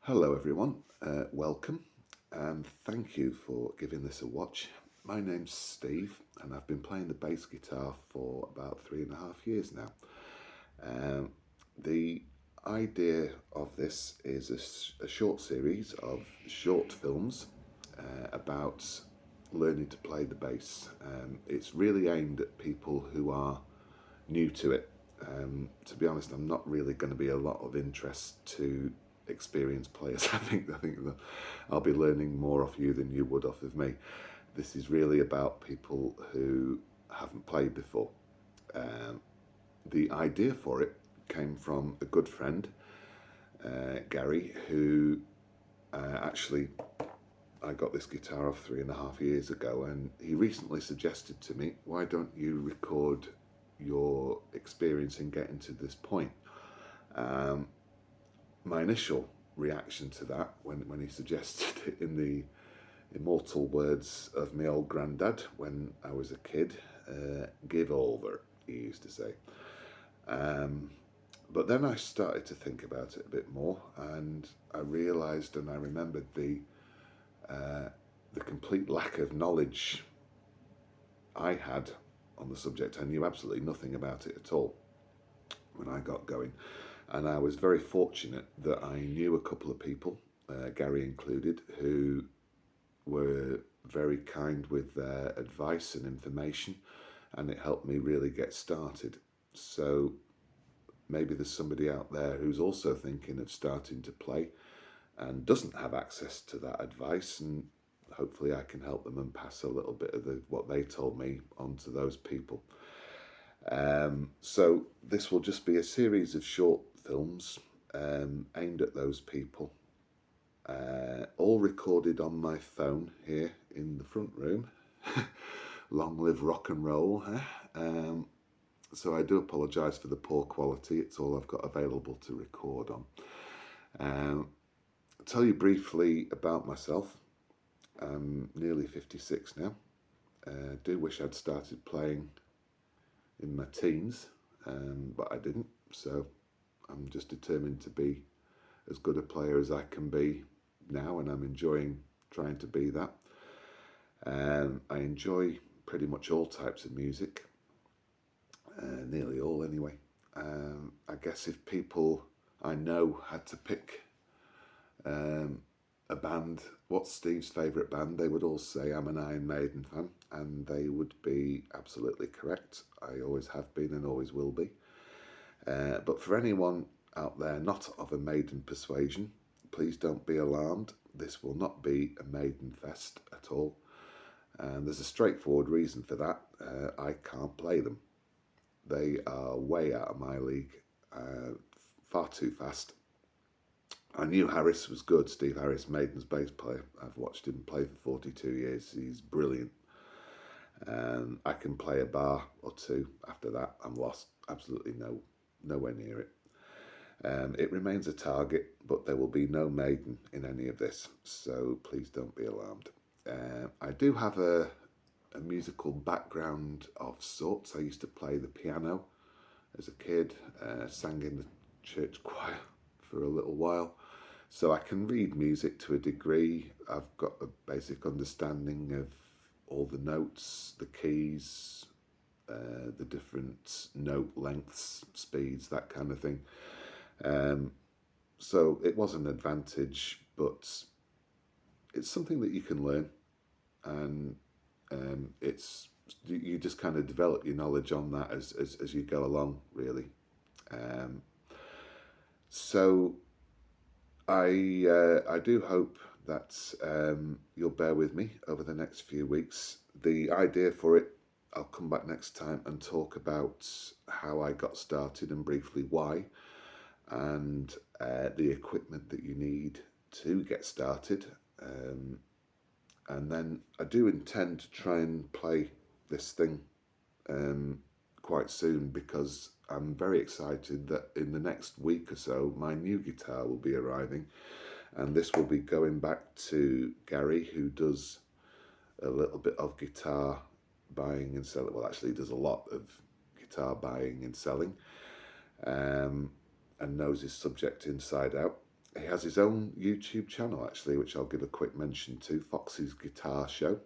Hello everyone, welcome and thank you for giving this a watch. My name's Steve and I've been playing the bass guitar for about 3.5 years now. The idea of this is a short series of short films about learning to play the bass. It's really aimed at people who are new to it. To be honest, I'm not really going to be a lot of interest to experienced players. I think that I'll be learning more off you than you would off of me. This is really about people who haven't played before. The idea for it came from a good friend, Gary, who actually I got this guitar off 3.5 years ago, and he recently suggested to me, why don't you record your experience in getting to this point? My initial reaction to that, when he suggested it, in the immortal words of my old granddad when I was a kid, give over, he used to say. But then I started to think about it a bit more, and I realised and I remembered the complete lack of knowledge I had on the subject. I knew absolutely nothing about it at all when I got going. And I was very fortunate that I knew a couple of people, Gary included, who were very kind with their advice and information, and it helped me really get started. So maybe there's somebody out there who's also thinking of starting to play and doesn't have access to that advice, and hopefully I can help them and pass a little bit of what they told me on to those people. So this will just be a series of short films aimed at those people, all recorded on my phone here in the front room. Long live rock and roll. So I do apologise for the poor quality. It's all I've got available to record on. I'll tell you briefly about myself. I'm nearly 56 now. I do wish I'd started playing in my teens, but I didn't. So I'm just determined to be as good a player as I can be now, and I'm enjoying trying to be that. I enjoy pretty much all types of music, nearly all anyway. I guess if people I know had to pick a band, what's Steve's favourite band, they would all say I'm an Iron Maiden fan, and they would be absolutely correct. I always have been and always will be. But for anyone out there not of a Maiden persuasion, please don't be alarmed. This will not be a Maiden fest at all. And there's a straightforward reason for that. I can't play them. They are way out of my league, far too fast. I knew Harris was good, Steve Harris, Maiden's bass player. I've watched him play for 42 years. He's brilliant. I can play a bar or two. After that, I'm lost. Absolutely nowhere near it. It remains a target, but there will be no Maiden in any of this, so please don't be alarmed. I do have a musical background of sorts. I used to play the piano as a kid, sang in the church choir for a little while, so I can read music to a degree. I've got a basic understanding of all the notes, the keys, the different note lengths, speeds, that kind of thing. So it was an advantage, but it's something that you can learn, and it's you just kind of develop your knowledge on that as you go along, really. So I do hope that you'll bear with me over the next few weeks. The idea for it, I'll come back next time and talk about how I got started and briefly why, and the equipment that you need to get started. And then I do intend to try and play this thing quite soon, because I'm very excited that in the next week or so my new guitar will be arriving, and this will be going back to Gary, who does a little bit of guitar buying and selling. Well, actually, he does a lot of guitar buying and selling, and knows his subject inside out. He has his own YouTube channel actually, which I'll give a quick mention to, Foxy's Guitar Show.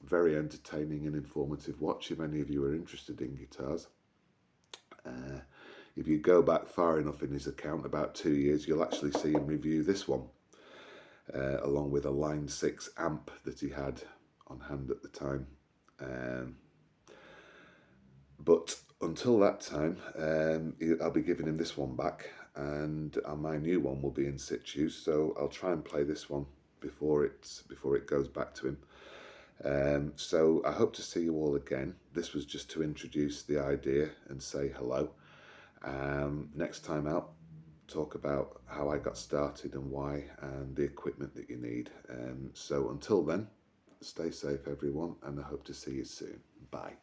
Very entertaining and informative watch if any of you are interested in guitars. If you go back far enough in his account, about 2 years, you'll actually see him review this one, along with a Line 6 amp that he had on hand at the time. But until that time, I'll be giving him this one back, and my new one will be in situ, so I'll try and play this one before it goes back to him. So I hope to see you all again. This was just to introduce the idea and say hello. Next time out, talk about how I got started and why, and the equipment that you need. So until then, stay safe everyone, and I hope to see you soon. Bye.